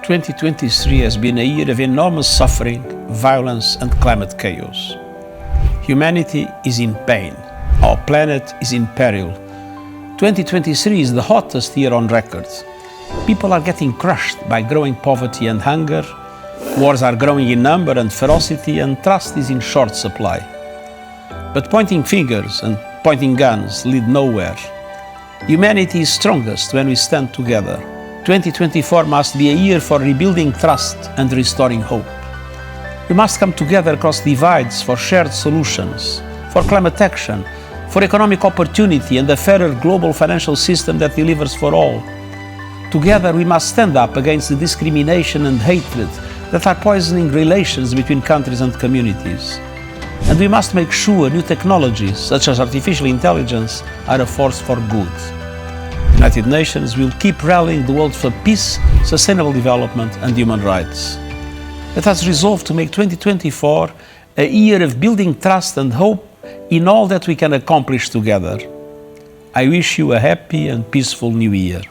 2023 has been a year of enormous suffering, violence and climate chaos. Humanity is in pain. Our planet is in peril. 2023 is the hottest year on record. People are getting crushed by growing poverty and hunger. Wars are growing in number and ferocity, and trust is in short supply. But pointing fingers and pointing guns lead nowhere. Humanity is strongest when we stand together. 2024 must be a year for rebuilding trust and restoring hope. We must come together across divides for shared solutions, for climate action, for economic opportunity and a fairer global financial system that delivers for all. Together we must stand up against the discrimination and hatred that are poisoning relations between countries and communities. And we must make sure new technologies, such as artificial intelligence, are a force for good. The United Nations will keep rallying the world for peace, sustainable development and human rights. Let us resolve to make 2024 a year of building trust and hope in all that we can accomplish together. I wish you a happy and peaceful new year.